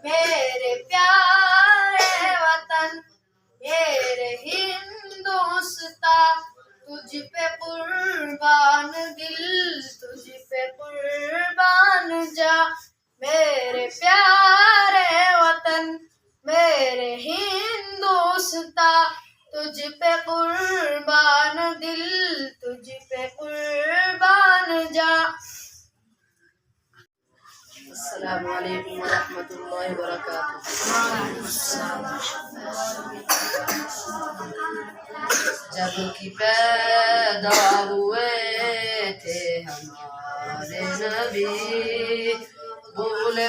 میرے پیارے وطن میرے ہندوستان، تجھ پہ قربان دل تجھ پہ قربان جا، میرے پیارے وطن میرے ہندوستان، تجھ پہ قربان دل تجھ پہ قربان جا۔ السلام علیکم ورحمۃ اللہ وبرکاتہ۔ جب کہ پیدا ہوئے تھے ہمارے نبی، بولے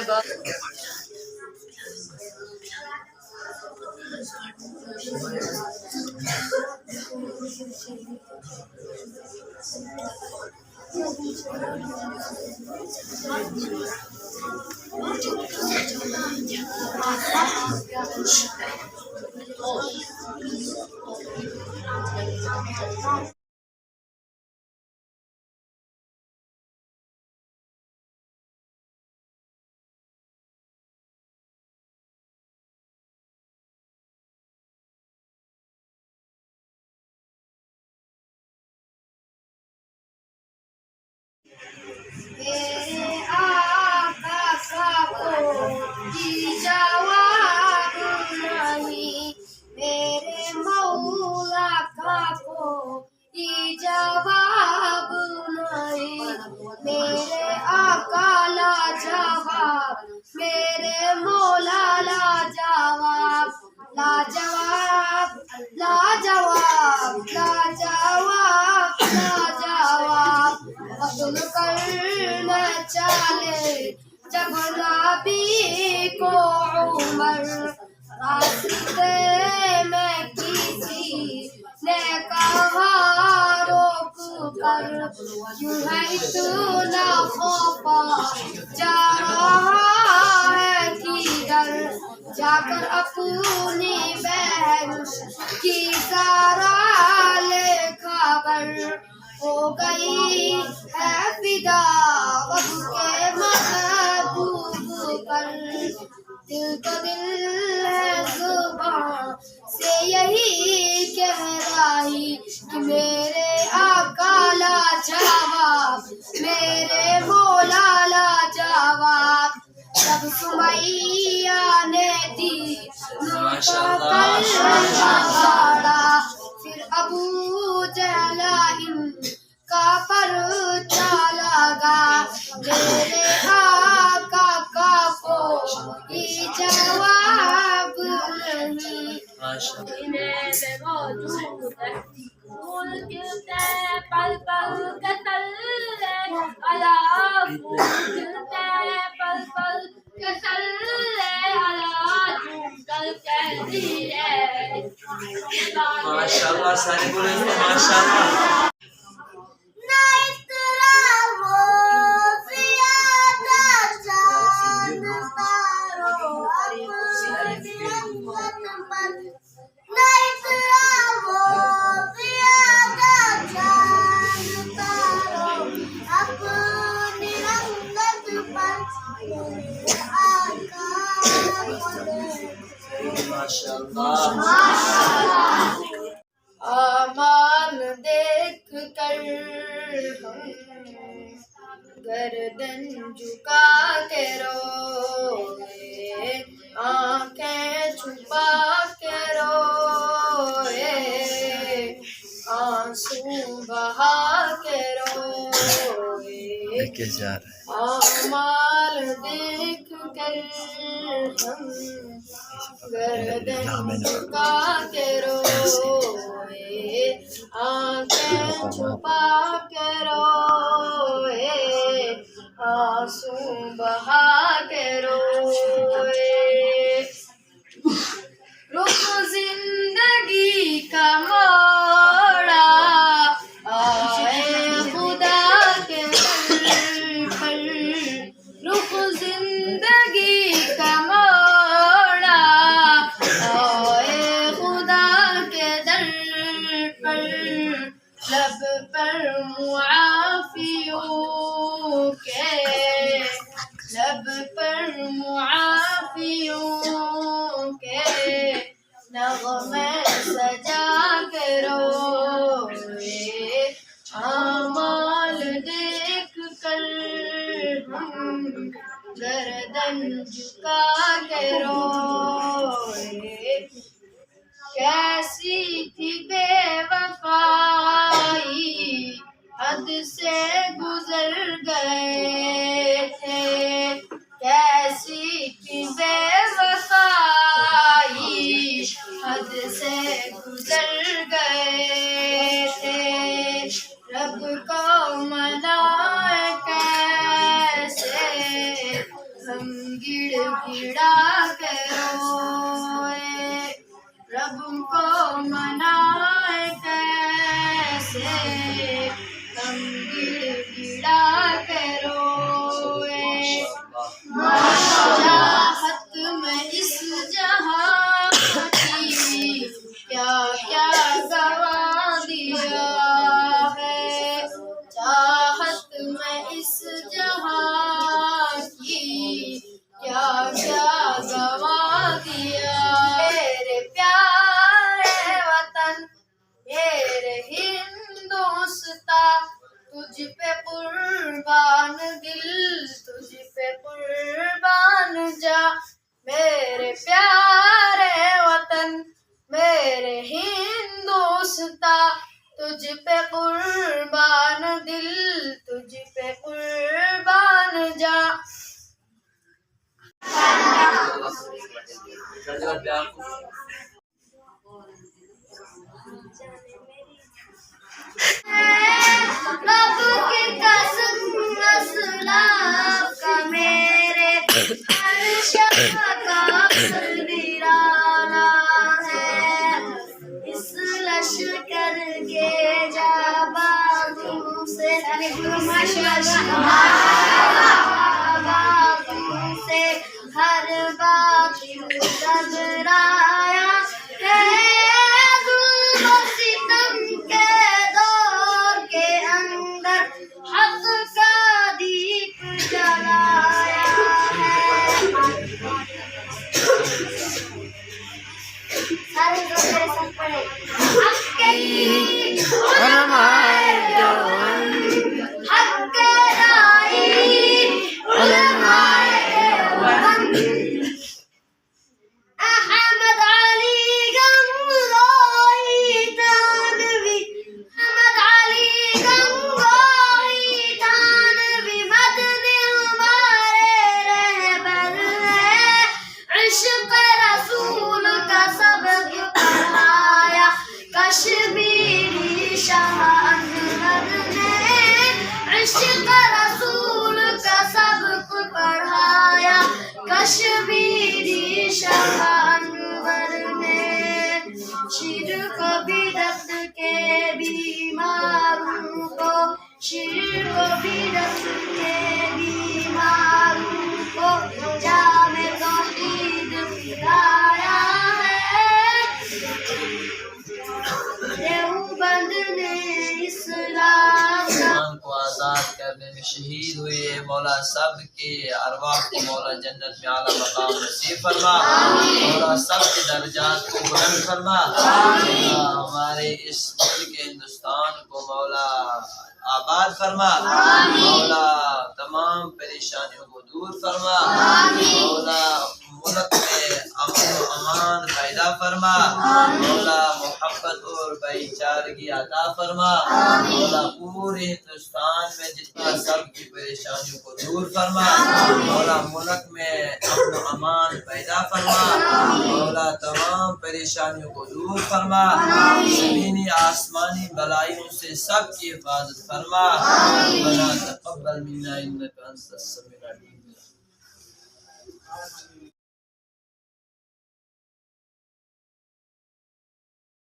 میرے آقا کا کوئی جواب نہیں، میرے مولا کا کوئی جواب نہیں، میرے آقا لاجواب میرے مولا لاجواب، لاجواب لاجواب لاجواب لاجواب، قتل کرنا چالے جب نبی کو عمر، راستے میں کسی نے کہا روک کر، کیوں ہے اتنا خوفا جا رہا ہے کدھر، جا کر اپنی بہن کی ذرا لے خبر، ہو گئی ہے فدا وقت کے محبوب پر، دل تو دل ہے زبان سے یہی کہہ رہی کہ میرے آقا لاجواب میرے مولا لاجواب، جب سمیہ نے دی نور کا کلمہ پڑھا، پھر ابو جہل ان کا پرچہ لگا، میرے آقا کا کوئی جواب نہیں، انہیں بے موجود ہے پھول کھلتے پل پل کے تلے، اللہ پھول کھلتے پل پل کے تلے، اللہ جھوم کر کہہ دیے ماشاءاللہ، سارے بولیں گے ماشاءاللہ۔ آمان دیکھ کر ہم گردن جھکا کے روئے، آنکھیں چھپا کے روئے، آنسو بہا کے روئے، آمال دیکھ کر ہم گردن جھکا کے روئے، آنکھیں چھپا کے روئے، آنسو بہا کے روئے، رخ زندگی کا موڑا آئے خدا کے در پر، رخ زندگی کا موڑا آئے خدا کے در پر، لب پر معافیوں کے لب پر گردن جھکا کے روئے کیسی تھی بے وفائی حد سے گزر گئے تھے کیسی تھی بے وفائی حد سے گزر گئے تھے رب کو منائے کیسے ہم گڑ گڑا کے روئے رب کو منائے کیسے ہم گڑ گڑا کے روئے چاہت میں اس جہاں کی کیا کیا گوا دیا ہے چاہت میں اس جہاں کی کیا کیا گوا دیا میرے پیارے وطن میرے ہندوستان تجھ پہ قربان دل تجھ پہ قربان جا میرے پیارے وطن میرے ہندوستان تجھ پہ قربان دل تجھ پہ قربان جا رب کی قسم اسلاف کا میرے عرش کا نرانا ہے اس لشکر کے جابازوں سے ہر بات گھبرایا ہے ظلم و ستم کے دور کے اندر حق کا دیپ جلایا ہے سارے لوگ میرے ساتھ پڑھے حق کے علماء جوان حق کے رائی علماء دیوبند احمد علی گنگوئی تھانوی احمد علی گنگوئی تھانوی مدنی ہمارے رہبر ہیں عشق رسول کا سبق پڑھایا کشمیری شاہ انور نے عشق رسول کا سبق پڑھایا کشمیری شاہ انور نے شرک و بدعت کے بیماروں کو شرک و بدعت کے بیماروں کو جام توحید پلایا ہے دیوبند نے اسلام کو آزاد کرنے میں شہید ہوئے مولا سب کے ارواح کو مولا جنت میں اعلیٰ مقام نصیب فرما مولا سب کے درجات کو بلند فرما مولا ہمارے اس ملک ہندوستان کو مولا آباد فرما مولا تمام پریشانیوں کو دور فرما مولا ملک میں امن و امان پیدا فرما مولا محبت اور بھائی چارگی عطا فرما مولا پورے ہندوستان میں جتنا سب کی پریشانیوں کو دور فرما مولا ملک میں امن و امان پیدا فرما مولا تمام پریشانیوں کو دور فرما زمینی آسمانی بلائیوں سے سب کی حفاظت فرما ربنا تقبل منا انك انت السميع العليم